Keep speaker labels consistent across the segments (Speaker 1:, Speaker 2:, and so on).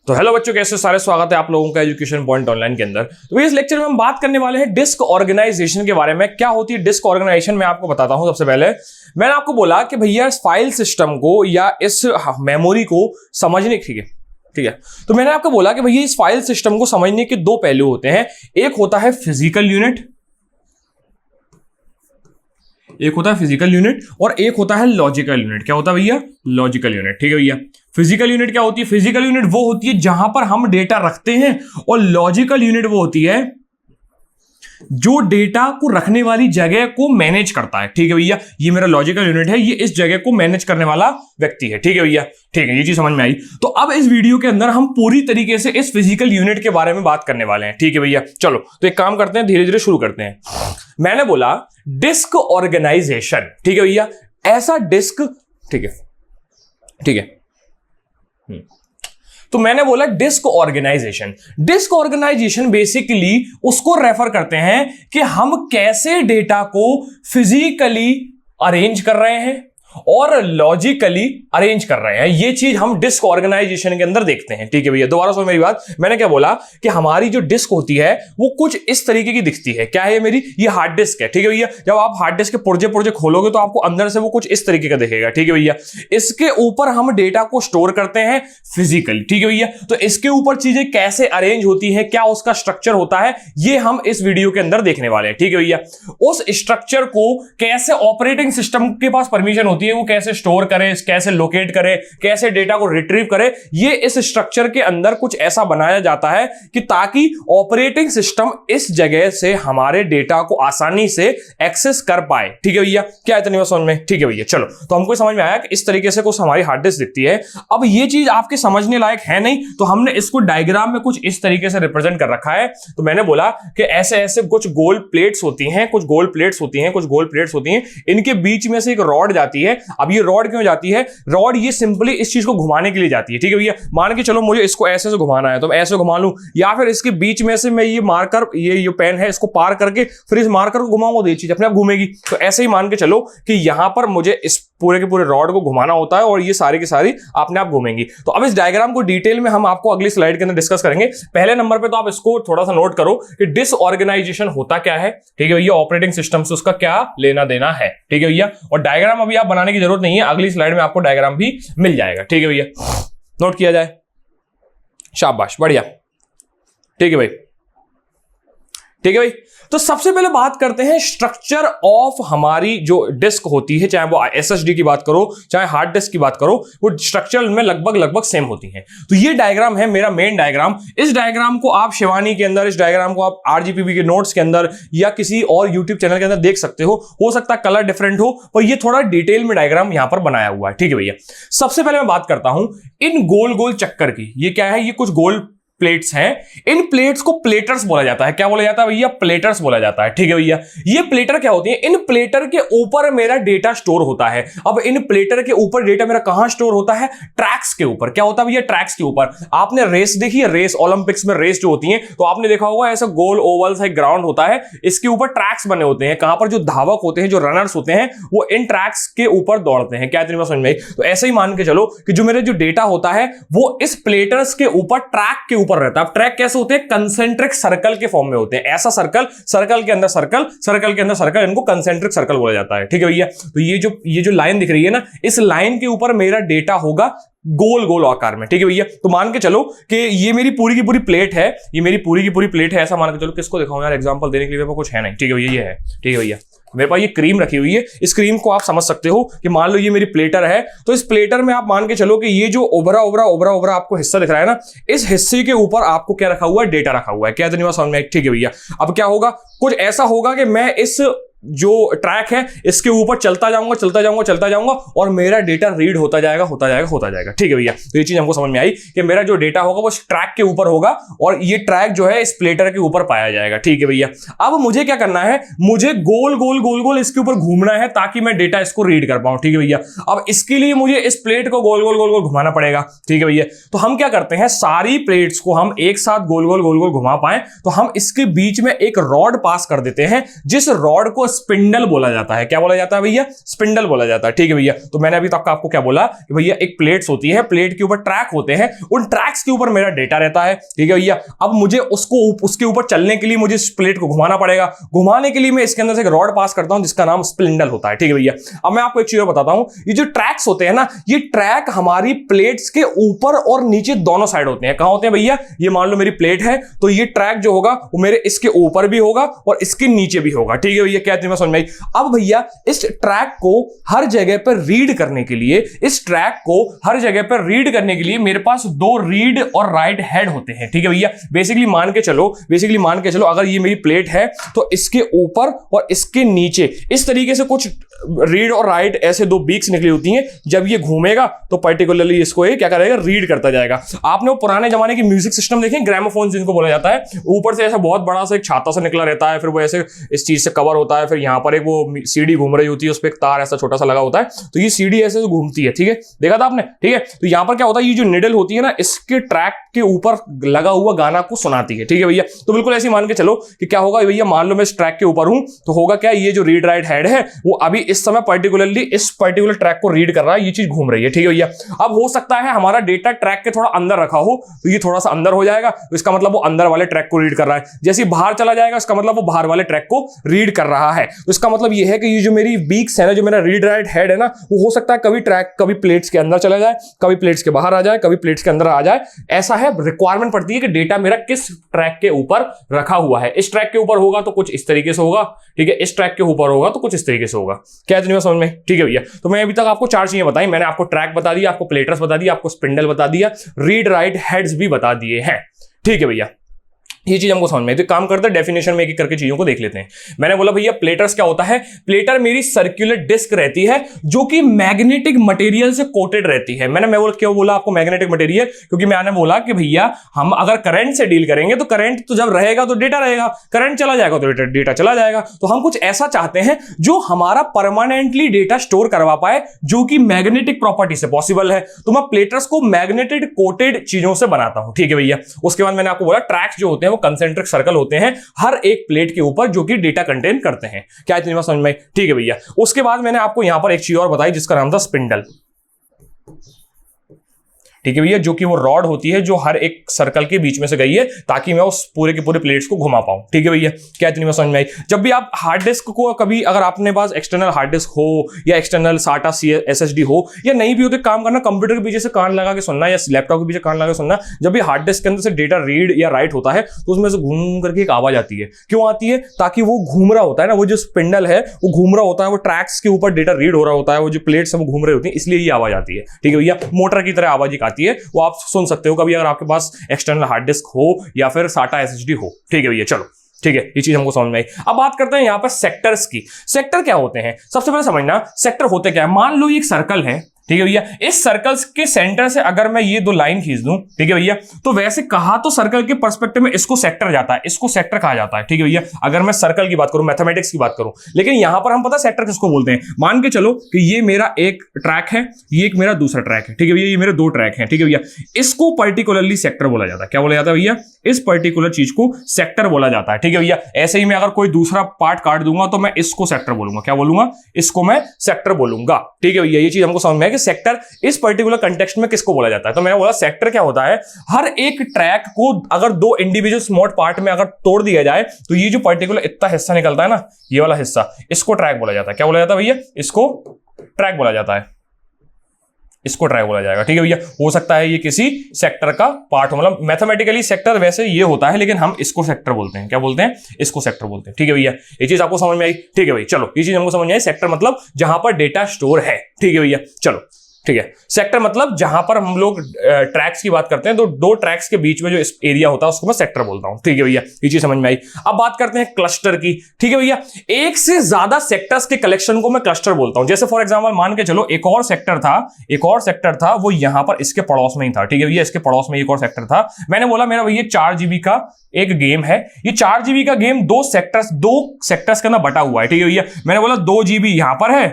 Speaker 1: तो हेलो बच्चों, कैसे सारे स्वागत है आप लोगों का एजुकेशन पॉइंट ऑनलाइन के अंदर। तो इस लेक्चर में हम बात करने वाले हैं डिस्क ऑर्गेनाइजेशन के बारे में। क्या होती है डिस्क ऑर्गेनाइजेशन, मैं आपको बताता हूं। सबसे पहले मैंने आपको बोला कि भैया इस फाइल सिस्टम को या इस मेमोरी को समझने, ठीक है, तो मैंने आपको बोला कि भैया इस फाइल सिस्टम को समझने के दो पहलू होते हैं। एक होता है फिजिकल यूनिट, और एक होता है लॉजिकल यूनिट। क्या होता है भैया? Logical unit. ठीक है भैया। फिजिकल यूनिट क्या होती है? फिजिकल यूनिट वो होती है जहां पर हम डेटा रखते हैं, और लॉजिकल यूनिट वो होती है जो डेटा को रखने वाली जगह को मैनेज करता है। ठीक है भैया, ये मेरा लॉजिकल यूनिट है, ये इस जगह को मैनेज करने वाला व्यक्ति है। ठीक है भैया, ठीक है, ये चीज समझ में आई। तो अब इस वीडियो के अंदर हम पूरी तरीके से इस फिजिकल यूनिट के बारे में बात करने वाले हैं। ठीक है भैया, चलो तो एक काम करते हैं, धीरे धीरे शुरू करते हैं। मैंने बोला डिस्क ऑर्गेनाइजेशन, ठीक है भैया, ऐसा डिस्क, ठीक है, तो मैंने बोला disc organisation. Disc organisation basically उसको रेफर करते हैं कि हम कैसे डेटा को फिजिकली अरेंज कर रहे हैं और लॉजिकली अरेंज कर रहे हैं। ये चीज हम डिस्क ऑर्गेनाइजेशन के अंदर देखते हैं। ठीक है भैया, दोबारा सुनो मेरी बात। मैंने क्या बोला कि हमारी जो डिस्क होती है वो कुछ इस तरीके की दिखती है। क्या है मेरी? ये हार्ड डिस्क है। ठीक है भैया, जब आप हार्ड डिस्क के पुर्जे खोलोगे तो आपको अंदर से वो कुछ इस तरीके का दिखेगा। ठीक है भैया, इसके ऊपर हम डेटा को स्टोर करते हैं फिजिकली। ठीक है भैया, तो इसके ऊपर चीजें कैसे अरेंज होती है, क्या उसका स्ट्रक्चर होता है, ये हम इस वीडियो के अंदर देखने वाले हैं। ठीक है भैया, उस स्ट्रक्चर को कैसे ऑपरेटिंग सिस्टम के पास परमिशन होती है, वो कैसे स्टोर करे, कैसे लोकेट करे, कैसे डेटा को रिट्रीव करे, ये इस स्ट्रक्चर के अंदर कुछ ऐसा बनाया जाता है कि ताकि ऑपरेटिंग सिस्टम इस जगह से हमारे डेटा को आसानी से एक्सेस कर पाए। ठीक है भैया, क्या इतनी बात समझ में? ठीक है भैया, चलो तो हमको समझ में आया कि इस तरीके से कुछ हमारी हार्ड डिस्क दिखती है। अब ये चीज आपके समझने लायक है नहीं, तो हमने इसको डायग्राम में कुछ इस तरीके से रिप्रेजेंट कर रखा है। तो मैंने बोला कि ऐसे ऐसे कुछ गोल प्लेट्स होती हैं, कुछ गोल प्लेट्स होती हैं, इनके बीच में से एक रॉड जाती है। अब ये रॉड क्यों जाती है? रॉड ये सिंपली इस चीज को घुमाने के लिए जाती है। ठीक है भैया, मान के चलो मुझे इसको ऐसे से घुमाना है तो मैं ऐसे घुमा लूं, या फिर इसके बीच में से मैं ये मार्कर, ये पेन है, इसको पार करके फिर इस मार्कर को घुमाऊंगा तो ये चीज अपने आप घूमेगी। तो ऐसे ही मान के चलो कि यहां पर मुझे इस पूरे के पूरे रॉड को घुमाना होता है और ये सारी की सारी अपने आप घूमेंगी। तो अब इस डायग्राम को डिटेल में हम आपको अगली स्लाइड के अंदर डिस्कस करेंगे। पहले नंबर पे तो आप इसको थोड़ा सा नोट करो कि डिसऑर्गेनाइजेशन होता क्या है। ठीक है भैया, ऑपरेटिंग सिस्टम से उसका क्या लेना देना है। ठीक है भैया, और डायग्राम अभी आप बनाने की जरूरत नहीं है, अगली स्लाइड में आपको डायग्राम भी मिल जाएगा। ठीक है भैया, नोट किया जाए, शाबाश, बढ़िया। ठीक है भाई, ठीक है भाई। तो सबसे पहले बात करते हैं स्ट्रक्चर ऑफ हमारी जो डिस्क होती है, चाहे वो एसएसडी की बात करो चाहे हार्ड डिस्क की बात करो, वो स्ट्रक्चर में लगभग सेम होती हैं। तो ये डायग्राम है मेरा मेन डायग्राम। इस डायग्राम को आप शिवानी के अंदर, इस डायग्राम को आप आरजीपीवी के नोट्स के अंदर या किसी और यूट्यूब चैनल के अंदर देख सकते हो सकता है कलर डिफरेंट हो, पर ये थोड़ा डिटेल में डायग्राम यहां पर बनाया हुआ है। ठीक है भैया, सबसे पहले मैं बात करता हूं इन गोल गोल चक्कर की। ये क्या है? ये कुछ गोल प्लेट्स हैं। इन प्लेट्स को प्लेटर्स बोला जाता है। क्या बोला जाता है भैया? प्लेटर्स बोला जाता है। ठीक है भैया, ये प्लेटर क्या होती है? इन प्लेटर के ऊपर मेरा डेटा स्टोर होता है। अब इन प्लेटर के ऊपर डेटा मेरा कहां स्टोर होता है? ट्रैक्स के ऊपर। क्या होता है भैया? ट्रैक्स के ऊपर। आपने रेस देखी है? रेस, ओलंपिक्स में रेस जो होती है, तो आपने देखा होगा ऐसा गोल ओवल सा ग्राउंड होता है, इसके ऊपर ट्रैक्स बने होते हैं। कहां पर जो धावक होते हैं, जो रनर्स होते हैं, वो इन ट्रैक्स के ऊपर दौड़ते हैं। क्या इतनी बात समझ में आई? तो ऐसे ही मान के चलो कि जो मेरा जो डेटा होता है वो इस प्लेटर्स के ऊपर, ट्रैक के ऊपर रहता है। ट्रैक कैसे होते हैं? कंसेंट्रिक सर्कल के फॉर्म में होते हैं। ऐसा सर्कल के अंदर सर्कल, इनको कंसेंट्रिक सर्कल बोला जाता है। ठीक है भैया, तो ये जो लाइन दिख रही है ना, इस लाइन के ऊपर मेरा डेटा होगा गोल गोल आकार में। ठीक है भैया, तो मान के चलो कि ये मेरी पूरी की पूरी प्लेट है, ऐसा मान के चलो। किसको दिखाऊं यार एग्जांपल देने के लिए? कुछ है नहीं। ठीक है भैया, ये है। ठीक है भैया, मेरे पास ये क्रीम रखी हुई है। इस क्रीम को आप समझ सकते हो कि मान लो ये मेरी प्लेटर है, तो इस प्लेटर में आप मान के चलो कि ये जो उभरा आपको हिस्सा दिख रहा है ना, इस हिस्से के ऊपर आपको क्या रखा हुआ है? डेटा रखा हुआ है। क्या इतनी बात समझ में? ठीक है भैया, अब क्या होगा? कुछ ऐसा होगा कि मैं इस जो ट्रैक है इसके ऊपर चलता जाऊंगा और मेरा डेटा रीड होता जाएगा। ठीक है भैया, तो ये चीज हमको समझ में आई कि मेरा जो डेटा होगा वो ट्रैक के ऊपर होगा और ये ट्रैक जो है इस प्लेटर के ऊपर पाया जाएगा। ठीक है भैया, अब मुझे क्या करना है? मुझे गोल इसके ऊपर घूमना है ताकि मैं डेटा इसको रीड कर पाऊं। ठीक है भैया, अब इसके लिए मुझे इस प्लेट को गोल घुमाना पड़ेगा। ठीक है भैया, तो हम क्या करते हैं? सारी प्लेट्स को हम एक साथ गोल घुमा पाए तो हम इसके बीच में एक रॉड पास कर देते हैं, जिस रॉड को को स्पिंडल बोला जाता है। क्या बोला जाता है भैया? स्पिंडल बोला जाता है। ठीक है भैया, तो मैंने अभी तक आपको क्या बोला कि भैया एक प्लेट्स होती है, प्लेट के ऊपर ट्रैक होते हैं, उन ट्रैक्स के ऊपर मेरा डेटा रहता है। ठीक है भैया, अब मुझे उसके ऊपर चलने के लिए मुझे इस प्लेट को घुमाना पड़ेगा। घुमाने के लिए मैं इसके अंदर से एक रॉड पास करता हूं जिसका नाम स्पिंडल होता है। ठीक है भैया, अब मैं आपको एक चीज बताता हूं, ये जो ट्रैक्स होते हैं ना, ये ट्रैक हमारी प्लेट्स के ऊपर और नीचे दोनों साइड होते हैं। कहां होते हैं भैया? ये मान लो मेरी प्लेट है, तो ये ट्रैक जो होगा वो मेरे इसके ऊपर भी होगा और इसके नीचे भी होगा। ठीक है भैया, क्या तुम्हें समझ में आई? अब भैया इस ट्रैक को हर जगह पर रीड करने के लिए, मेरे पास दो रीड और राइट हेड होते हैं। ठीक है भैया, बेसिकली मान के चलो अगर ये मेरी प्लेट है तो इसके ऊपर और इसके नीचे इस तरीके से कुछ रीड और राइट ऐसे दो बीक्स निकली होती हैं। जब ये घूमेगा तो पर्टिकुलरली इसको ये क्या करेगा? रीड करता जाएगा। आपने वो पुराने जमाने के म्यूजिक सिस्टम देखे, ग्रामोफोन जिनको बोला जाता है, ऊपर से ऐसा बहुत बड़ा सा एक छाता सा निकला रहता है, फिर वो ऐसे इस चीज से कवर होता है, फिर यहां पर एक वो सीडी घूम रही होती है, उस पर एक तार ऐसा छोटा सा लगा होता है, तो ये सीडी ऐसे घूमती है। ठीक है, देखा था आपने? ठीक है, तो यहां पर क्या होता है, ये जो निडल होती है ना, इसके ट्रैक के ऊपर लगा हुआ गाना को सुनाती है। ठीक है भैया, तो बिल्कुल ऐसे मान के चलो कि क्या होगा भैया, मान लो मैं इस ट्रैक के ऊपर हूं, तो होगा क्या, ये जो रीड राइट हेड है वो अभी इस समय पर्टिकुलरली इस पर्टिकुलर ट्रैक को रीड कर रहा है, ये चीज घूम रही है। ठीक है भैया, अब हो सकता है हमारा डेटा ट्रैक के थोड़ा अंदर रखा हो, तो ये थोड़ा सा अंदर हो जाएगा, तो इसका मतलब वो अंदर वाले ट्रैक को रीड कर रहा है। जैसे बाहर चला जाएगा, इसका मतलब वो बाहर वाले ट्रैक को रीड कर रहा है। तो इसका मतलब ये है कि ये जो मेरी बीक्स है ना, जो मेरा रीड राइट हेड है ना, वो हो सकता है कभी प्लेट्स के अंदर चला जाए, कभी प्लेट्स के बाहर आ जाए, कभी प्लेट्स के अंदर आ जाए। ऐसा है, रिक्वायरमेंट पड़ती है कि डेटा मेरा किस ट्रैक के ऊपर रखा हुआ है। इस ट्रैक के ऊपर होगा तो कुछ इस तरीके से होगा। ठीक है, इस ट्रैक के ऊपर होगा तो कुछ इस तरीके से होगा। क्या है समझ में? ठीक है भैया, तो मैं अभी तक आपको चार चीजें बताई। मैंने आपको ट्रैक बता दिया, आपको प्लेटर्स बता दिया, आपको स्पिंडल बता दिया, रीड राइट हेड्स भी बता दिए हैं। ठीक है भैया, ये चीज हमको समझ में। तो काम करते हैं, डेफिनेशन में एक करके चीजों को देख लेते हैं। मैंने बोला भैया प्लेटर्स क्या होता है? प्लेटर मेरी सर्कुलर डिस्क रहती है जो कि मैग्नेटिक मटेरियल से कोटेड रहती है। मैं क्यों बोला आपको मैग्नेटिक मटेरियल? क्योंकि मैंने बोला कि भैया हम अगर करंट से डील करेंगे तो करंट तो जब रहेगा तो डेटा रहेगा, करंट चला जाएगा तो डेटा चला जाएगा। तो हम कुछ ऐसा चाहते हैं जो हमारा परमानेंटली डेटा स्टोर करवा पाए, जो कि मैग्नेटिक प्रॉपर्टी से पॉसिबल है। तो मैं प्लेटर्स को मैग्नेटिक कोटेड चीजों से बनाता हूं। ठीक है भैया, उसके बाद मैंने आपको बोला ट्रैक्स जो होते हैं कंसेंट्रिक सर्कल होते हैं हर एक प्लेट के ऊपर, जो कि डेटा कंटेन करते हैं। क्या इतनी बात समझ में? ठीक है भैया, उसके बाद मैंने आपको यहां पर एक चीज और बताई जिसका नाम था स्पिंडल। ठीक है भैया, जो कि वो रॉड होती है जो हर एक सर्कल के बीच में से गई है ताकि मैं उस पूरे के पूरे प्लेट्स को घुमा पाऊं। ठीक है भैया, क्या इतनी बात समझ में आई? जब भी आप हार्ड डिस्क को कभी अगर आपने पास एक्सटर्नल हार्ड डिस्क हो या एक्सटर्नल SATA SSD हो या नहीं भी हो तो काम करना, कंप्यूटर के पीछे से कान लगा के सुनना या लैपटॉप के पीछे कान लगा के सुनना। जब भी हार्ड डिस्क के अंदर से डेटा रीड या राइट होता है तो उसमें से घूम करके एक आवाज आती है। क्यों आती है? ताकि वो घूम रहा होता है ना, वो जो स्पिंडल है वो घूम रहा होता है, वो ट्रैक्स के ऊपर डेटा रीड हो रहा होता है, वो जो प्लेट्स है वो घूम रही होती है, इसलिए ये आवाज आती है। ठीक है भैया, मोटर की तरह आवाज आती है, वो आप सुन सकते हो कभी अगर आपके पास एक्सटर्नल हार्ड डिस्क हो या फिर SATA SSD हो। ठीक है भैया, चलो ठीक है, ये चीज हमको समझ में आई। अब बात करते हैं यहां पर सेक्टर्स की। सेक्टर क्या होते हैं? सबसे पहले समझना सेक्टर होते क्या है। मान लो ये एक सर्कल है, ठीक है भैया, इस सर्कल के सेंटर से अगर मैं ये दो लाइन खींच दूं, ठीक है भैया, तो वैसे कहा तो सर्कल के पर्सपेक्टिव में इसको सेक्टर जाता है, इसको सेक्टर कहा जाता है। ठीक है भैया, अगर मैं सर्कल की बात करूं, मैथमेटिक्स की बात करूं, लेकिन यहां पर हम पता सेक्टर किसको बोलते हैं। मान के चलो कि ये मेरा एक ट्रैक है, ये एक मेरा दूसरा ट्रैक है। ठीक है भैया, ये मेरे दो ट्रैक हैं। ठीक है भैया, इसको पर्टिकुलरली सेक्टर बोला जाता है। क्या बोला जाता है भैया? इस पर्टिकुलर चीज को सेक्टर बोला जाता है। ठीक है भैया, ऐसे ही मैं अगर कोई दूसरा पार्ट काट दूंगा तो मैं इसको सेक्टर बोलूंगा। क्या बोलूंगा? इसको मैं सेक्टर बोलूंगा। ठीक है भैया, ये चीज हमको समझ में है कि सेक्टर इस पर्टिकुलर कंटेक्स्ट में किसको बोला जाता है। तो मैंने बोला सेक्टर क्या होता है, हर एक ट्रैक को अगर दो इंडिविजुअल स्मॉल पार्ट में अगर तोड़ दिया जाए तो ये जो पर्टिकुलर इतना हिस्सा निकलता है ना, ये वाला हिस्सा, इसको ट्रैक बोला जाता है। क्या बोला जाता है भैया? इसको ट्रैक बोला जाता है, इसको ट्रैक बोला जाएगा। ठीक है भैया, हो सकता है ये किसी सेक्टर का पार्ट हो, मतलब मैथमेटिकली सेक्टर वैसे ये होता है, लेकिन हम इसको सेक्टर बोलते हैं। क्या बोलते हैं? इसको सेक्टर बोलते हैं। ठीक है भैया, ये चीज आपको समझ में आई? ठीक है भाई, चलो ये चीज हमको समझ में आई। सेक्टर मतलब जहां पर डेटा स्टोर है। ठीक है भैया, चलो ठीक है। सेक्टर मतलब जहां पर हम लोग ट्रैक्स की बात करते हैं, तो दो ट्रैक्स के बीच में जो एरिया होता है उसको मैं सेक्टर बोलता हूं। ठीक है भैया, ये चीज समझ में आई। अब बात करते हैं क्लस्टर की। ठीक है भैया, एक से ज्यादा सेक्टर्स के कलेक्शन को मैं क्लस्टर बोलता हूं। जैसे फॉर एग्जांपल मान के चलो एक और सेक्टर था, वो यहां पर इसके पड़ोस में ही था। ठीक है भैया, इसके पड़ोस में एक और सेक्टर था। मैंने बोला मेरा भैया 4 GB का एक गेम है, ये 4 GB का गेम दो सेक्टर्स के अंदर बटा हुआ है। ठीक है भैया, मैंने बोला 2 GB यहां पर है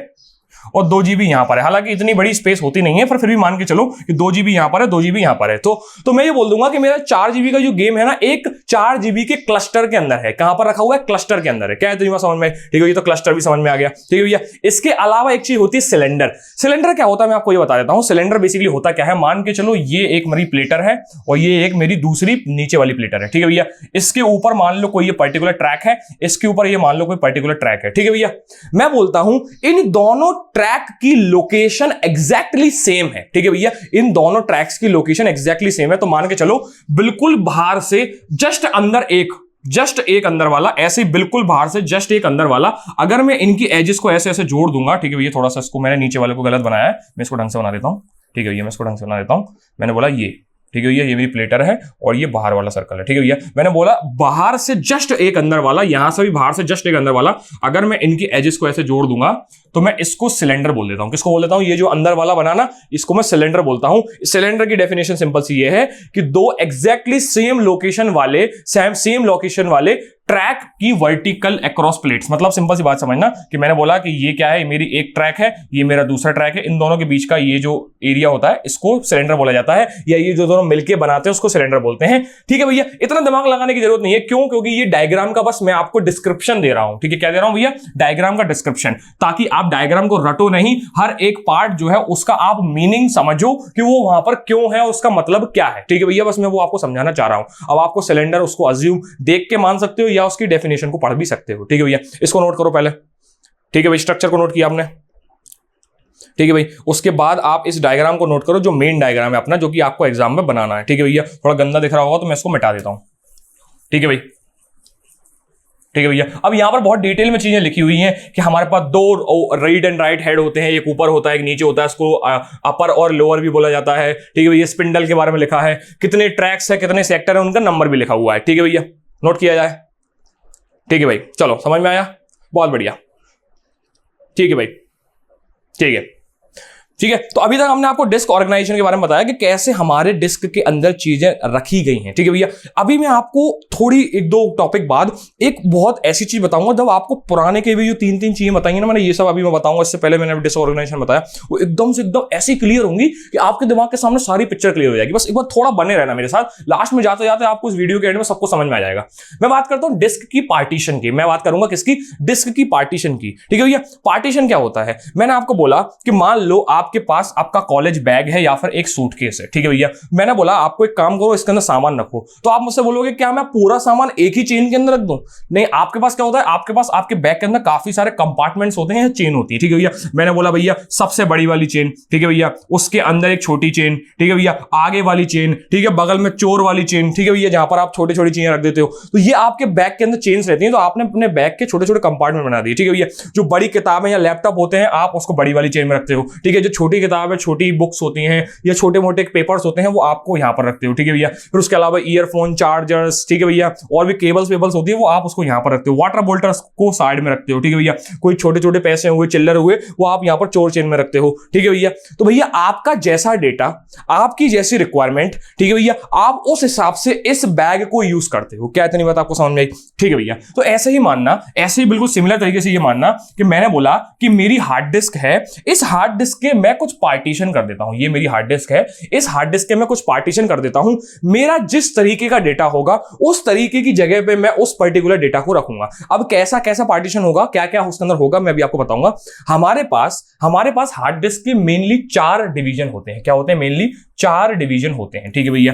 Speaker 1: और 2 GB यहां पर है। हालांकि इतनी बड़ी स्पेस होती नहीं है, पर फिर भी मान के चलो कि 2 GB यहां पर है, 2 GB यहां पर है। तो मैं ये बोल दूंगा कि मेरा 4 GB का जो गेम है ना, एक 4 GB के क्लस्टर के अंदर है। कहां पर रखा हुआ है? क्लस्टर के अंदर है। क्या है तुम्हें समझ में? ठीक है, ये तो क्लस्टर भी समझ में आ गया। ठीक है भैया, इसके अलावा एक चीज होती है सिलेंडर। सिलेंडर क्या होता है मैं आपको ये बता देता हूं। सिलेंडर बेसिकली होता क्या है, मान के चलो ये एक मेरी प्लेटर है और ये एक मेरी दूसरी नीचे वाली प्लेटर है। ठीक है भैया, इसके ऊपर मान लो कोई ये पर्टिकुलर ट्रैक है, इसके ऊपर ये मान लो कोई पर्टिकुलर ट्रैक है। ठीक है भैया, मैं बोलता हूं इन दोनों ट्रैक की लोकेशन एग्जैक्टली सेम है। ठीक है भैया, इन दोनों ट्रैक्स की लोकेशन एग्जैक्टली सेम है। तो मान के चलो बिल्कुल बाहर से जस्ट एक अंदर वाला, ऐसे बिल्कुल बाहर से जस्ट एक अंदर वाला, अगर मैं इनकी एजेस को ऐसे ऐसे जोड़ दूंगा। ठीक है भैया, थोड़ा सा इसको मैंने नीचे वाले को गलत बनाया है, मैं इसको ढंग से बना देता हूं। ठीक है भैया, मैं इसको ढंग से बना देता हूं। मैंने बोला ये, ठीक है भैया, ये मेरी प्लेटर है और ये बाहर वाला सर्कल है। ठीक है भैया, मैंने बोला बाहर से जस्ट एक अंदर वाला, यहां से भी बाहर से जस्ट एक अंदर वाला, अगर मैं इनकी एजेस को ऐसे जोड़ दूंगा तो मैं इसको सिलेंडर बोल देता हूं। किसको बोल देता हूं? ये जो अंदर वाला बना ना, इसको मैं सिलेंडर बोलता हूं। सिलेंडर की डेफिनेशन सिंपल सी ये है कि दो एग्जैक्टली सेम लोकेशन वाले ट्रैक की वर्टिकल अक्रॉस प्लेट्स। मतलब सिंपल सी बात समझना कि मैंने बोला कि ये क्या है, मेरी एक ट्रैक है, ये मेरा दूसरा ट्रैक है, इन दोनों के बीच का ये जो एरिया होता है इसको सिलेंडर बोला जाता है, या ये जो दोनों मिलकर बनाते हैं उसको सिलेंडर बोलते हैं। ठीक है भैया, इतना दिमाग लगाने की जरूरत नहीं है। क्यों? क्योंकि ये डायग्राम का बस मैं आपको डिस्क्रिप्शन दे रहा हूं। ठीक है, क्या दे रहा हूं भैया? डायग्राम का डिस्क्रिप्शन, ताकि आप डायग्राम को रटो नहीं, हर एक पार्ट जो है उसका आप मीनिंग समझो कि वो वहां पर क्यों है, उसका मतलब क्या है। ठीक है भैया, बस मैं वो आपको समझाना चाह रहा हूं। अब आपको सिलेंडर उसको अज्यूम देख के मान सकते हो या उसकी डेफिनेशन को पढ़ भी सकते हो। ठीक है भैया, इसको नोट करो पहले। ठीक है भाई, स्ट्रक्चर को नोट किया आपने। ठीक है भाई, उसके बाद आप इस डायग्राम को नोट करो, जो मेन डायग्राम है अपना, जो कि आपको एग्जाम में बनाना है। ठीक है भैया, थोड़ा गंदा दिख रहा होगा तो मैं इसको मिटा देता हूं। ठीक है भाई, ठीक है भैया, अब यहां पर बहुत डिटेल में चीजें लिखी हुई हैं कि हमारे पास दो रीड एंड राइट हेड होते हैं, एक ऊपर होता है एक नीचे होता है, इसको अपर और लोअर भी बोला जाता है। ठीक है भैया, स्पिंडल के बारे में लिखा है, कितने ट्रैक्स है, कितने सेक्टर है, उनका नंबर भी लिखा हुआ है। ठीक है भैया, नोट किया जाए। ठीक है भाई, चलो समझ में आया, बहुत बढ़िया। ठीक है भाई, ठीक है, ठीक है। तो अभी तक हमने आपको डिस्क ऑर्गेनाइजेशन के बारे में बताया कि कैसे हमारे डिस्क के अंदर चीजें रखी गई हैं। ठीक है भैया, अभी मैं आपको थोड़ी एक दो टॉपिक बाद एक बहुत ऐसी चीज बताऊंगा, जब आपको पुराने के भी जो तीन चीजें बताई ना मैंने, ये सब अभी मैं बताऊंगा। इससे पहले मैंने डिस्क ऑर्गेनाइजेशन बताया, वो एकदम से एकदम ऐसी क्लियर होंगी कि आपके दिमाग के सामने सारी पिक्चर क्लियर हो जाएगी। बस एक बार थोड़ा बने रहना मेरे साथ, लास्ट में जाते जाते आपको इस वीडियो के एंड में सबको समझ में आ जाएगा। मैं बात करता हूं डिस्क की पार्टीशन की। मैं बात करूंगा किसकी? डिस्क की पार्टीशन की। ठीक है भैया, पार्टीशन क्या होता है? मैंने आपको बोला कि मान लो आपके पास आपका कॉलेज बैग है या फिर एक सूटकेस है। ठीक है भैया, मैंने बोला आपको एक काम करो, इसके अंदर सामान रखो। तो आप मुझसे बोलोगे क्या मैं पूरा सामान एक ही चेन के अंदर रख दूं? नहीं, आपके पास क्या होता है, आपके पास आपके बैग के अंदर काफी सारे कंपार्टमेंट्स होते हैं, चेन होती है। ठीक है भैया, मैंने बोला भैया सबसे बड़ी वाली चेन, ठीक है भैया, उसके अंदर एक छोटी चेन, ठीक है भैया, आगे वाली चेन, ठीक है, बगल में चोर वाली चेन, ठीक है भैया, जहां पर आप छोटी छोटी चेन रख देते हो। तो ये आपके बैग के अंदर चेन्स रहती हैं, तो आपने अपने बैग के छोटे छोटे कंपार्टमेंट बना दिए। ठीक है भैया, जो बड़ी किताबें या लैपटॉप होते हैं आप उसको बड़ी वाली चेन में रखते हो। ठीक है, जो छोटी किताब है, छोटी बुक्स होती हैं या छोटे मोटे पेपर्स होते हैं, वो आपको यहां पर रखते हो। ठीक है भैया, फिर उसके अलावा ईयरफोन, चार्जर्स, ठीक है भैया, और भी केबल्स होती है, वो आप उसको यहां पर रखते हो। वाटर बोल्टर्स को साइड में रखते हो। ठीक है भैया, कोई छोटे छोटे पैसे हुए, चिल्लर हुए, वो आप यहां पर चोर चेन में रखते हो। ठीक है भैया, तो भैया आपका जैसा डेटा, आपकी जैसी रिक्वायरमेंट, ठीक है भैया, आप उस हिसाब से इस बैग को यूज करते हो। क्या इतनी बात आपको समझ में आई? ठीक है भैया, तो ऐसे ही मानना, ऐसे ही बिल्कुल सिमिलर तरीके से ये मानना कि मैंने बोला कि मेरी हार्ड डिस्क है, इस हार्ड डिस्क के मैं कुछ पार्टीशन कर देता हूं। ये मेरी हार्ड डिस्क है, इस हार्ड डिस्क के मैं कुछ पार्टीशन कर देता हूं। मेरा जिस तरीके का डेटा होगा उस तरीके की जगह पे मैं उस पर्टिकुलर डेटा को रखूंगा। अब कैसा कैसा पार्टीशन होगा, क्या क्या उसके अंदर होगा, मैं भी आपको बताऊंगा। हमारे पास हार्ड डिस्क के मेनली 4 डिवीजन होते हैं। क्या होते हैं? मेनली 4 डिवीजन होते हैं। ठीक है भैया,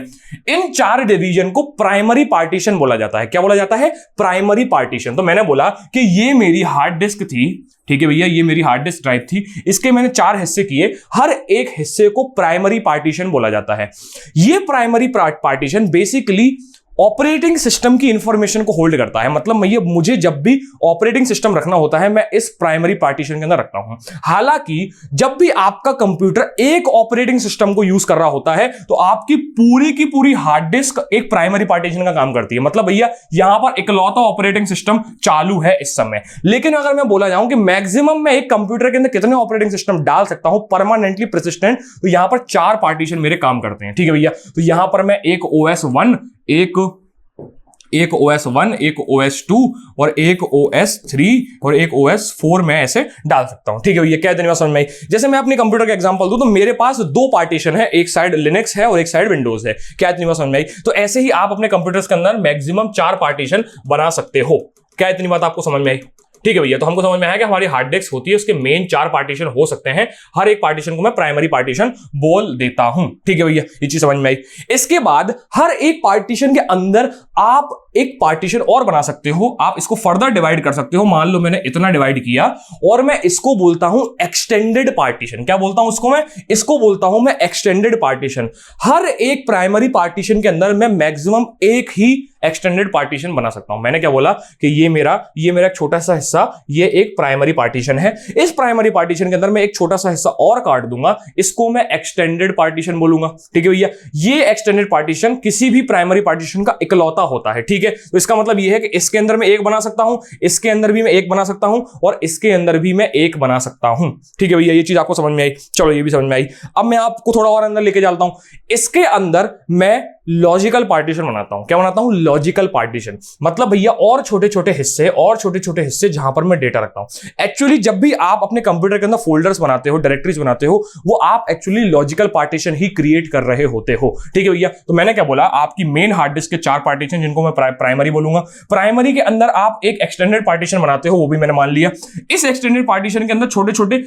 Speaker 1: इन 4 डिवीजन को प्राइमरी पार्टीशन बोला जाता है। क्या बोला जाता है? Primary partition. तो मैंने बोला कि ये मेरी हार्ड डिस्क थी, ठीक है भैया, ये मेरी हार्ड डिस्क ड्राइव थी, इसके मैंने 4 हिस्से किए, हर एक हिस्से को प्राइमरी पार्टीशन बोला जाता है। ये primary partition basically operating system की इंफॉर्मेशन को होल्ड करता है। मतलब मुझे जब भी ऑपरेटिंग सिस्टम रखना होता है, मैं इस प्राइमरी पार्टीशन के अंदर रखता हूं। हालांकि जब भी आपका कंप्यूटर एक ऑपरेटिंग सिस्टम को यूज कर रहा होता है, तो आपकी पूरी की पूरी हार्ड डिस्क एक प्राइमरी पार्टीशन का काम करती है। मतलब भैया यहां पर इकलौता ऑपरेटिंग सिस्टम चालू है इस समय। लेकिन अगर मैं बोला जाऊं कि मैक्सिमम मैं एक कंप्यूटर के अंदर कितने ऑपरेटिंग सिस्टम डाल सकता हूं परमानेंटली परसिस्टेंट, तो यहां पर 4 पार्टीशन मेरे काम करते हैं। ठीक है भैया, तो यहां पर मैं एक OS 1, एक एक OS1, एक OS2 और एक OS3 और एक OS4 में ऐसे डाल सकता हूं। ठीक है भैया, क्या इतनी बात समझ में आई? जैसे मैं अपने कंप्यूटर का एग्जांपल दूं तो मेरे पास दो पार्टीशन है, एक साइड लिनक्स है और एक साइड विंडोज है। क्या इतनी बात समझ में आई? तो ऐसे ही आप अपने कंप्यूटर्स के अंदर मैक्सिमम 4 पार्टीशन बना सकते हो। क्या इतनी बात आपको समझ में आई? ठीक है भैया, तो हमको समझ में आया कि हमारी हार्ड डिस्क होती है, उसके मेन 4 पार्टीशन हो सकते हैं। हर एक पार्टीशन को मैं प्राइमरी पार्टीशन बोल देता हूं। ठीक है भैया, ये चीज समझ में आई। इसके बाद हर एक पार्टीशन के अंदर आप एक पार्टीशन और बना सकते हो, आप इसको फर्दर डिवाइड कर सकते हो। मान लो मैंने इतना डिवाइड किया और मैं इसको बोलता हूं एक्सटेंडेड पार्टीशन। क्या बोलता हूं इसको मैं? इसको बोलता हूं मैं एक्सटेंडेड पार्टीशन। हर एक प्राइमरी पार्टीशन के अंदर मैं मैक्सिमम एक ही एक्सटेंडेड पार्टीशन बना सकता हूं। मैंने क्या बोला कि ये मेरा एक छोटा सा हिस्सा, ये एक प्राइमरी पार्टीशन है। इस प्राइमरी पार्टीशन के अंदर मैं एक छोटा सा हिस्सा और काट दूंगा, इसको मैं एक्सटेंडेड पार्टीशन बोलूंगा। ठीक है भैया, ये एक्सटेंडेड पार्टीशन किसी भी प्राइमरी पार्टीशन का इकलौता होता है। ठीक है, तो इसका मतलब ये है कि इसके अंदर मैं एक बना सकता हूं, इसके अंदर भी मैं एक बना सकता हूं और इसके अंदर भी मैं एक बना सकता हूं। ठीक है भैया, ये चीज आपको समझ में आई? चलो, ये भी समझ में आई। अब मैं आपको थोड़ा और अंदर लेके चलता हूं। इसके अंदर मैं लॉजिकल पार्टीशन बनाता हूं। क्या बनाता हूं? Logical partition. मतलब भैया और छोटे छोटे हिस्से जहां पर मैं डेटा रखता हूं। एक्चुअली जब भी आप अपने कंप्यूटर के अंदर फोल्डर्स बनाते हो, डायरेक्टरीज बनाते हो, वो आप एक्चुअली लॉजिकल पार्टीशन ही क्रिएट कर रहे होते हो। ठीक है भैया, तो मैंने क्या बोला, आपकी मेन हार्ड डिस्क के 4 पार्टीशन जिनको मैं प्राइमरी बोलूंगा। प्राइमरी के अंदर आप एक एक्सटेंडेड पार्टीशन बनाते हो, वो भी मैंने मान लिया। इस एक्सटेंडेड पार्टीशन के अंदर छोटे छोटे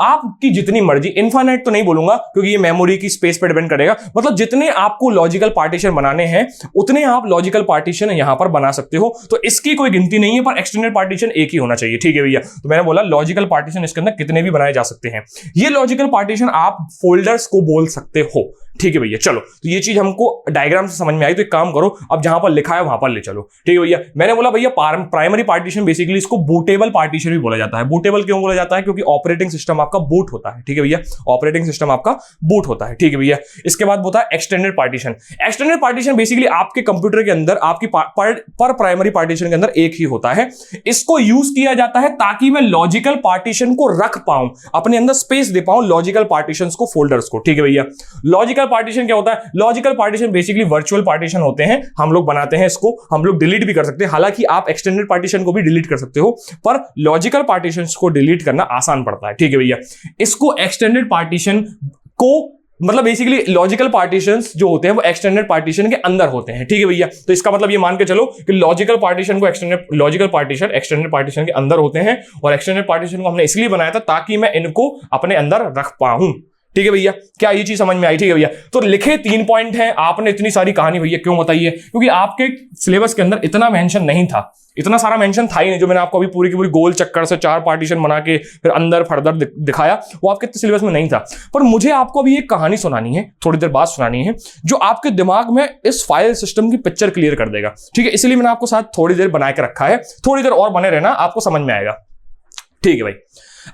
Speaker 1: आपकी जितनी मर्जी, इनफाइनाइट तो नहीं बोलूंगा क्योंकि ये मेमोरी की स्पेस पर डिपेंड करेगा, मतलब जितने आपको लॉजिकल पार्टीशन बनाने हैं उतने आप लॉजिकल पार्टीशन यहां पर बना सकते हो। तो इसकी कोई गिनती नहीं है, पर एक्सटेंडेड पार्टीशन एक ही होना चाहिए। ठीक है भैया, तो मैंने बोला लॉजिकल पार्टीशन इसके अंदर कितने भी बनाए जा सकते हैं। ये लॉजिकल पार्टीशन आप फोल्डर्स को बोल सकते हो। ठीक है भैया, चलो, तो ये चीज हमको डायग्राम से समझ में आई। तो एक काम करो, अब जहां पर लिखा है वहां पर ले चलो। ठीक है भैया, मैंने बोला भैया प्राइमरी पार्टीशन बेसिकली इसको बूटेबल पार्टीशन भी बोला जाता है। बूटेबल क्यों बोला जाता है? क्योंकि ऑपरेटिंग सिस्टम आपका बूट होता है। ठीक है भैया, ऑपरेटिंग सिस्टम आपका बूट होता है। ठीक है भैया, इसके बाद होता है extended partition. Extended partition basically आपके कंप्यूटर के अंदर आपकी पर प्राइमरी पार्टीशन के अंदर एक ही होता है। इसको यूज किया जाता है ताकि मैं लॉजिकल पार्टीशन को रख पाऊं, अपने अंदर स्पेस दे पाऊं लॉजिकल पार्टीशंस को, फोल्डर्स को। ठीक है भैया, लॉजिकल पार्टीशन क्या होता है? Logical partition basically virtual partition होते हैं। हम लोग बनाते हैं इसको, हम लोग डिलीट भी कर सकते हैं। हालांकि आप एक्सटेंडेड पार्टीशन को भी डिलीट कर सकते हो, पर लॉजिकल पार्टीशंस को डिलीट करना आसान पड़ता है। ठीक है भैया, इसको एक्सटेंडेड पार्टीशन को मतलब बेसिकली लॉजिकल पार्टीशंस जो होते हैं वो एक्सटेंडेड पार्टीशन के अंदर होते हैं। ठीक है भैया, तो इसका मतलब ये मान के चलो कि लॉजिकल पार्टीशन एक्सटेंडेड पार्टीशन के अंदर होते हैं और एक्सटेंडेड पार्टीशन को हमने इसलिए बनाया था ताकि मैं इनको अपने अंदर रख पाऊं। ठीक है भैया, क्या ये चीज समझ में आई? ठीक है भैया, तो लिखे 3 पॉइंट हैं। आपने इतनी सारी कहानी भैया क्यों बताइए? क्योंकि आपके सिलेबस के अंदर इतना मेंशन नहीं था, इतना सारा मेंशन था ही नहीं। जो मैंने आपको अभी पूरी की पूरी गोल चक्कर से 4 पार्टीशन बना के फिर अंदर फर्दर दिखाया, वो आपके सिलेबस में नहीं था। पर मुझे आपको अभी एक कहानी सुनानी है, थोड़ी देर बाद सुनानी है, जो आपके दिमाग में इस फाइल सिस्टम की पिक्चर क्लियर कर देगा। ठीक है, इसलिए मैंने आपको साथ थोड़ी देर बना के रखा है। थोड़ी देर और बने रहना, आपको समझ में आएगा। ठीक है भाई,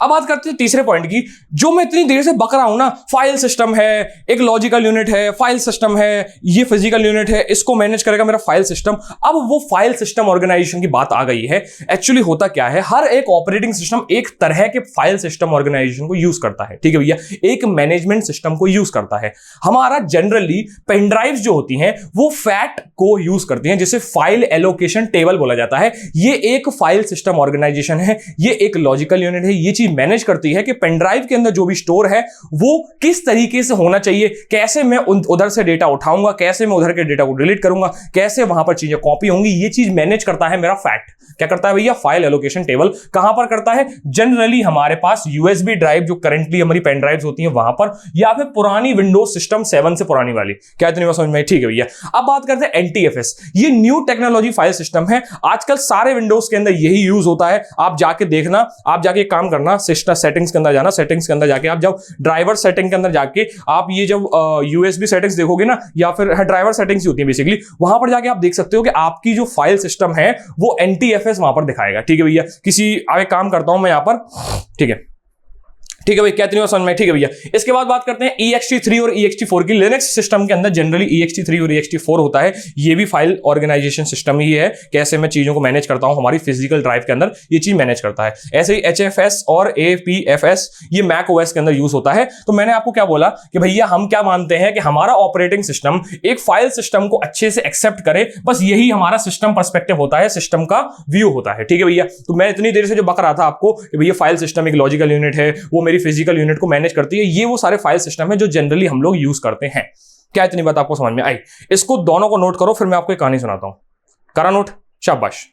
Speaker 1: अब बात करते हैं तीसरे पॉइंट की, जो मैं इतनी देर से बक रहा हूं ना। फाइल सिस्टम है, एक लॉजिकल यूनिट है, फाइल सिस्टम है, ये फिजिकल यूनिट है, इसको मैनेज करेगा मेरा फाइल सिस्टम। अब वो फाइल सिस्टम ऑर्गेनाइजेशन की बात आ गई है। एक्चुअली होता क्या है, हर एक ऑपरेटिंग सिस्टम एक तरह के फाइल सिस्टम ऑर्गेनाइजेशन को यूज करता है। ठीक है भैया, एक मैनेजमेंट सिस्टम को यूज करता है। हमारा जनरली पेन ड्राइव जो होती हैं वो फैट को यूज करती हैं, जिसे फाइल एलोकेशन टेबल बोला जाता है। ये एक फाइल सिस्टम ऑर्गेनाइजेशन है, ये एक लॉजिकल यूनिट है। ये चीज मैनेज करती है कि पेन ड्राइव के अंदर जो भी स्टोर है वो किस तरीके से होना चाहिए, कैसे मैं उधर से डेटा उठाऊंगा, कैसे मैं उधर के डेटा को डिलीट करूंगा, कैसे वहां पर चीजें कॉपी होंगी। ये चीज मैनेज करता है मेरा फैट। क्या करता है भैया? File allocation table. कहां पर करता है? जनरली हमारे पास यूएसबी ड्राइव जो करंटली हमारी पेन ड्राइव्स होती हैं वहां पर, या फिर पुरानी विंडोज सिस्टम 7 से पुरानी वाली। क्या इतनी बात समझ में? ठीक है भैया, अब बात करते हैं एनटीएफएस। ये न्यू टेक्नोलॉजी फाइल सिस्टम है। आजकल सारे विंडोज के अंदर यही यूज होता है। आप जाके देखना, आप जाके काम करना, सिस्टम सेटिंग्स के अंदर जाना, सेटिंग्स के अंदर जाके आप जब ड्राइवर सेटिंग के अंदर जाके आप ये जब यूएसबी सेटिंग्स देखोगे ना, या फिर ड्राइवर सेटिंग्स ही होती है बेसिकली, वहां पर जाके आप देख सकते हो कि आपकी जो फाइल सिस्टम है वो एनटीएफएस वहां पर दिखाएगा। ठीक है भैया, किसी आगे काम करता हूं मैं यहां पर। ठीक है, ठीक है भाई, क्या इतनी बात समझ में? ठीक है भैया, इसके बाद बात करते हैं ext3 और ext4 की। लिनक्स सिस्टम के अंदर जनरली ext3 और ext4 होता है। ये भी फाइल ऑर्गेनाइजेशन सिस्टम ही है, कैसे मैं चीजों को मैनेज करता हूं हमारी फिजिकल ड्राइव के अंदर, ये चीज मैनेज करता है। ऐसे ही HFS और APFS ये मैक OS के अंदर यूज होता है। तो मैंने आपको क्या बोला कि भैया हम क्या मानते हैं कि हमारा ऑपरेटिंग सिस्टम एक फाइल सिस्टम को अच्छे से एक्सेप्ट करे, बस यही हमारा सिस्टम पर्सपेक्टिव होता है, सिस्टम का व्यू होता है। ठीक है भैया, तो मैं इतनी देर से जो बक रहा था आपको कि भैया फाइल सिस्टम एक लॉजिकल यूनिट है, वो मेरी फिजिकल यूनिट को मैनेज करती है, ये वो सारे फाइल सिस्टम है जो जनरली हम लोग यूज करते हैं। क्या इतनी बात आपको समझ में आई? इसको दोनों को नोट करो, फिर मैं आपको एक कहानी सुनाता हूं। करा नोट? शाबाश,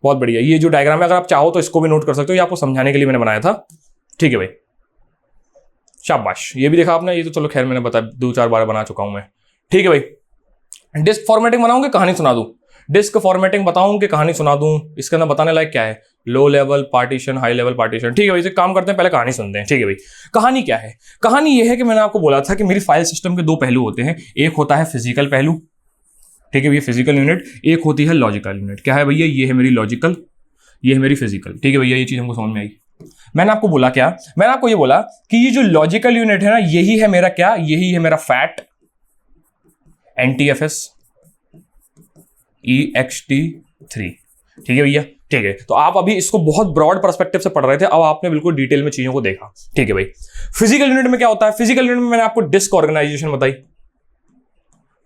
Speaker 1: बहुत बढ़िया। ये जो डायग्राम है अगर आप चाहो तो इसको भी नोट कर सकते हो, ये आपको समझाने के लिए मैंने बनाया था। ठीक है भाई, शाबाश। ये भी देखा आपने? ये तो चलो खैर मैंने बताया, 2-4 बार बना चुका हूं मैं। ठीक है भाई, डिस्क फॉर्मेटिंग बनाऊंगे, कहानी सुना दूं? डिस्क फॉर्मेटिंग बताऊं कि कहानी सुना दूं? इसके अंदर बताने लायक क्या है? Low level partition, high level partition. ठीक है भाई, काम करते हैं, पहले कहानी सुनते हैं। ठीक है भाई, कहानी क्या है? कहानी यह है कि मैंने आपको बोला था कि मेरी फाइल सिस्टम के 2 पहलू होते हैं। एक होता है फिजिकल पहलू, ठीक है भैया, फिजिकल यूनिट। एक होती है लॉजिकल यूनिट। क्या है भैया? ये है मेरी लॉजिकल, ये है मेरी फिजिकल। ठीक है भैया, ये चीज हमको समझ में आई। मैंने आपको बोला क्या? मैंने आपको ये बोला कि ये जो लॉजिकल यूनिट है ना, यही है मेरा क्या? यही है मेरा फैट, NTFS, ext3। ठीक है भैया, ठीक है। तो आप अभी इसको बहुत ब्रॉड पर्सपेक्टिव से पढ़ रहे थे, अब आपने बिल्कुल डिटेल में चीजों को देखा। ठीक है भाई, फिजिकल यूनिट में क्या होता है? फिजिकल यूनिट में मैंने आपको डिस्क ऑर्गेनाइजेशन बताई।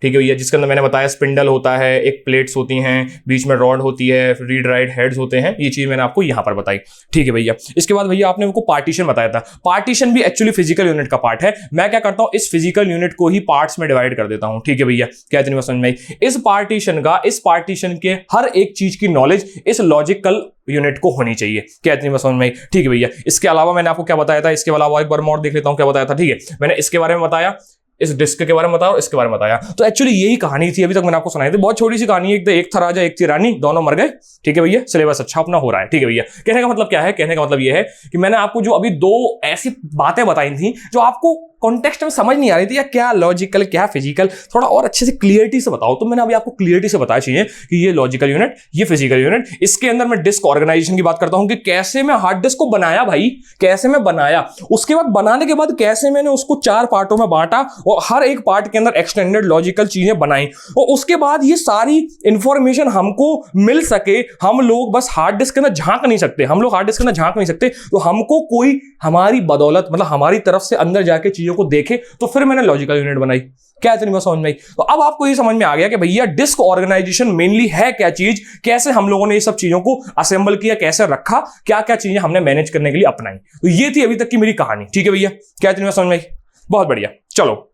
Speaker 1: ठीक है भैया, जिसके अंदर मैंने बताया स्पिंडल होता है, एक प्लेट्स होती हैं, बीच में रॉड होती है, रीड राइट हेड्स होते हैं, ये चीज मैंने आपको यहां पर बताई। ठीक है भैया, इसके बाद भैया आपने उनको पार्टीशन बताया था। पार्टीशन भी एक्चुअली फिजिकल यूनिट का पार्ट है। मैं क्या करता हूं, इस फिजिकल यूनिट को ही पार्ट्स में डिवाइड कर देता हूं। ठीक है भैया, क्या इतनी बात समझ में आई? इस पार्टीशन के हर एक चीज की नॉलेज इस लॉजिकल यूनिट को होनी चाहिए। क्या इतनी बात समझ में आई? ठीक है भैया, इसके अलावा मैंने आपको क्या बताया था? इसके अलावा एक बार और देख लेता हूं क्या बताया था। ठीक है, मैंने इसके बारे में बताया, इस डिस्क के बारे में बताओ, इसके बारे में बताया। तो एक्चुअली यही कहानी थी, अभी तक मैंने आपको सुनाई थी। बहुत छोटी सी कहानी है, एक था राजा एक थी रानी, दोनों मर गए। ठीक है भैया, सिलेबस अच्छा अपना हो रहा है। ठीक है भैया, कहने का मतलब क्या है? कहने का मतलब यह है कि मैंने आपको जो अभी 2 ऐसी बातें बताई थी जो आपको कॉन्टेक्स्ट में समझ नहीं आ रही थी, या क्या लॉजिकल क्या फिजिकल, थोड़ा और अच्छे से क्लियरिटी से बताओ। तो मैंने अभी आपको क्लियरिटी से बताया चाहिए कि ये लॉजिकल यूनिट, ये फिजिकल यूनिट। इसके अंदर मैं डिस्क ऑर्गेनाइजेशन की बात करता हूं कि कैसे मैं हार्ड डिस्क को बनाया भाई, कैसे मैं बनाया, उसके बाद बनाने के बाद कैसे मैंने उसको 4 पार्टों में बांटा और हर एक पार्ट के अंदर एक्सटेंडेड लॉजिकल चीजें बनाई, और उसके बाद ये सारी इंफॉर्मेशन हमको मिल सके। हम लोग बस हार्ड डिस्क के अंदर झांक नहीं सकते, हम लोग हार्ड डिस्क के अंदर झांक नहीं सकते, तो हमको कोई हमारी बदौलत, मतलब हमारी तरफ से अंदर जाके चीजों को देखे, तो फिर मैंने लॉजिकल यूनिट बनाई। क्या इतनी बात समझ में आई? तो अब आपको ये समझ में आ गया कि भैया डिस्क ऑर्गेनाइजेशन मेनली है क्या चीज, कैसे हम लोगों ने ये सब चीजों को असेंबल किया, कैसे रखा, क्या क्या चीजें हमने मैनेज करने के लिए अपनाई। तो ये थी अभी तक की मेरी कहानी। ठीक है भैया, क्या इतनी बात समझ में आई? बहुत बढ़िया, चलो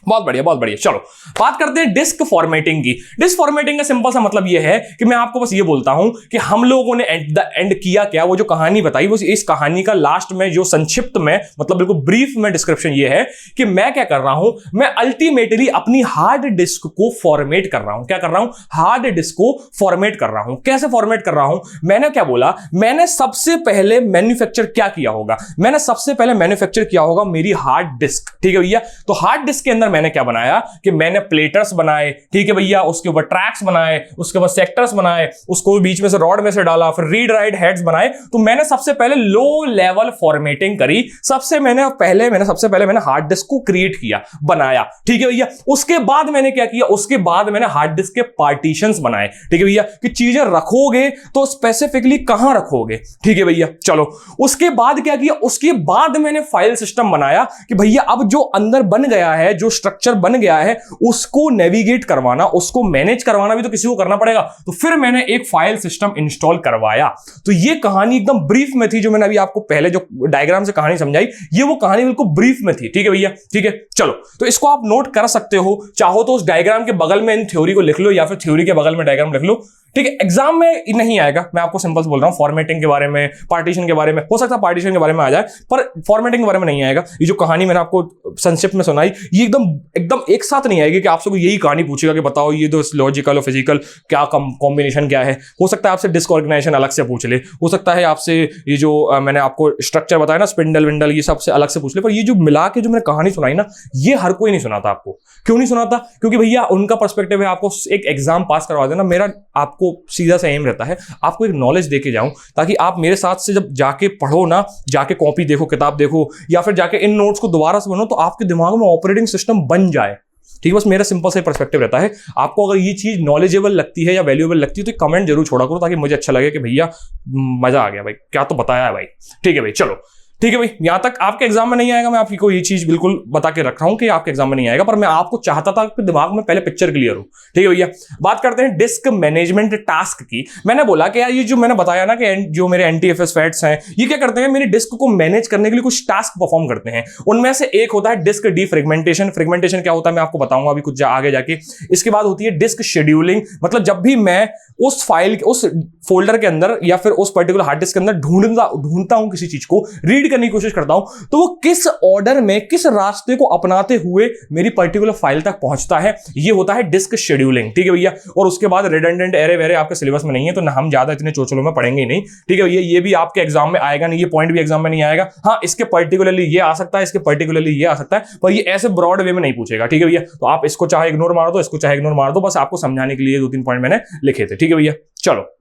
Speaker 1: बहुत बढ़िया, बहुत बढ़िया। चलो बात करते हैं डिस्क फॉर्मेटिंग की। डिस्क फॉर्मेटिंग का सिंपल सा मतलब यह है कि मैं आपको बस ये बोलता हूं कि हम लोगों ने एट द एंड किया क्या, वो जो कहानी बताई, वो इस कहानी का लास्ट में जो संक्षिप्त में, मतलब बिल्कुल ब्रीफ में डिस्क्रिप्शन ये है कि मैं क्या कर रहा हूं, मैं अल्टीमेटली अपनी हार्ड डिस्क को फॉर्मेट कर रहा हूं। क्या कर रहा हूं? हार्ड डिस्क को फॉर्मेट कर रहा हूं। कैसे फॉर्मेट कर रहा हूं? मैंने क्या बोला, मैंने सबसे पहले मैन्युफैक्चर क्या किया होगा, मैंने सबसे पहले मैन्युफैक्चर किया होगा मेरी हार्ड डिस्क। ठीक है भैया, तो हार्ड डिस्क के अंदर मैंने क्या बनाया कि मैंने प्लेटर्स बनाए। ठीक है भैया, उसके ऊपर ट्रैक्स बनाए, उसके बाद सेक्टर्स बनाए, उसको बीच में से रॉड में से डाला, फिर रीड राइट हेड्स बनाए। तो मैंने सबसे पहले लो लेवल फॉर्मेटिंग करी। सबसे पहले मैंने हार्ड डिस्क को क्रिएट किया, बनाया। ठीक है भैया, उसके बाद मैंने क्या किया, उसके बाद मैंने हार्ड डिस्क के पार्टीशंस बनाए। ठीक है भैया, कि चीजें रखोगे तो स्पेसिफिकली कहां रखोगे। ठीक है भैया, चलो उसके बाद क्या किया, उसके बाद मैंने फाइल सिस्टम बनाया कि भैया अब जो अंदर बन गया है, जो स्ट्रक्चर बन गया है, उसको नेविगेट करवाना, उसको मैनेज करवाना भी तो किसी को करना पड़ेगा। तो फिर मैंने एक फाइल सिस्टम इंस्टॉल करवाया। तो ये कहानी एकदम ब्रीफ में थी, जो मैंने अभी आपको पहले जो डायग्राम से कहानी समझाई, ये वो कहानी बिल्कुल ब्रीफ में थी। ठीक है भैया, ठीक है। चलो, तो इसको आप नोट कर सकते हो, चाहो तो उस डायग्राम के बगल में इन थ्योरी को लिख लो, या फिर थ्योरी के बगल में डायग्राम लिख लो। ठीक है, एग्जाम में नहीं आएगा, मैं आपको सिंपल से बोल रहा हूं। फॉर्मेटिंग के बारे में, पार्टीशन के बारे में, हो सकता है पार्टीशन के बारे में आ जाए, पर फॉर्मेटिंग के बारे में नहीं आएगा। ये जो कहानी मैंने आपको संक्षिप्त में सुनाई, ये एकदम एक साथ नहीं आएगी कि आपसे यही कहानी पूछेगा कि बताओ ये तो लॉजिकल और फिजिकल क्या कॉम्बिनेशन क्या है। हो सकता है आपसे डिस्क ऑर्गेनाइजेशन अलग से पूछ ले, हो सकता है आपसे ये जो मैंने आपको स्ट्रक्चर बताया ना, स्पिंडल विंडल, ये सबसे अलग से पूछ ले। पर ये जो मिला के जो मैंने कहानी सुनाई ना, ये हर कोई नहीं सुनाता आपको। क्यों नहीं सुनाता? क्योंकि भैया उनका पर्सपेक्टिव है आपको एक एग्जाम पास करवा देना। मेरा आप आपको सीधा सा एम रहता है आपको एक नॉलेज देके जाऊं, ताकि आप मेरे साथ से जब जाके पढ़ो ना, जाके कॉपी देखो, किताब देखो, या फिर जाके इन नोट्स को दोबारा से बनो, तो आपके दिमाग में ऑपरेटिंग सिस्टम बन जाए। ठीक है, बस मेरा सिंपल सा पर्सपेक्टिव रहता है। आपको अगर ये चीज नॉलेजेबल लगती है या वैल्यूएबल लगती है तो कमेंट जरूर छोड़ा करो, ताकि मुझे अच्छा लगे कि भैया मजा आ गया भाई, क्या तो बताया है भाई। ठीक है भाई, चलो ठीक है भाई, यहां तक आपके एग्जाम में नहीं आएगा, मैं आपको ये चीज बिल्कुल बता के रख रहा हूं कि आपके एग्जाम में नहीं आएगा, पर मैं आपको चाहता था कि दिमाग में पहले पिक्चर क्लियर हो। ठीक है भैया, बात करते हैं डिस्क मैनेजमेंट टास्क की। मैंने बोला कि यार ये जो मैंने बताया ना कि जो मेरे एनटीएफएस फैट्स हैं ये क्या करते हैं, मेरी डिस्क को मैनेज करने के लिए कुछ टास्क परफॉर्म करते हैं। उनमें से एक होता है डिस्क डीफ्रेगमेंटेशन। फ्रेगमेंटेशन क्या होता है मैं आपको बताऊंगा अभी कुछ आगे जाके। इसके बाद होती है डिस्क शेड्यूलिंग, मतलब जब भी मैं उस फाइल उस फोल्डर के अंदर या फिर उस पर्टिकुलर हार्ड डिस्क के अंदर ढूंढता हूं किसी चीज को, रीड करने की कोशिश करता हूं, तो वो किस ऑर्डर में किस रास्ते को अपनाते हुए मेरी पर्टिकुलर फाइल तक पहुंचता है, ये होता है डिस्क शेड्यूलिंग। ठीक है भैया, और उसके बाद रिडंडेंट एरे वेरे आपके सिलेबस में नहीं है, तो ना हम ज्यादा इतने चोचलों में पढ़ेंगे ही नहीं। ठीक है भैया, ये भी आपके एग्जाम में आएगा नहीं, ये पॉइंट भी एग्जाम में नहीं आएगा। हाँ, इसके पर्टिकुलरली ये आ सकता है, इसके पर्टिकुलरली ये आ सकता है, पर ये ऐसे ब्रॉड वे में नहीं पूछेगा। ठीक है भैया, तो आप इसको चाहे इग्नोर मार दो, इसको चाहे इग्नोर मार दो, बस आपको समझाने के लिए 2-3 पॉइंट मैंने लिखे थे। ठीक है भैया, चलो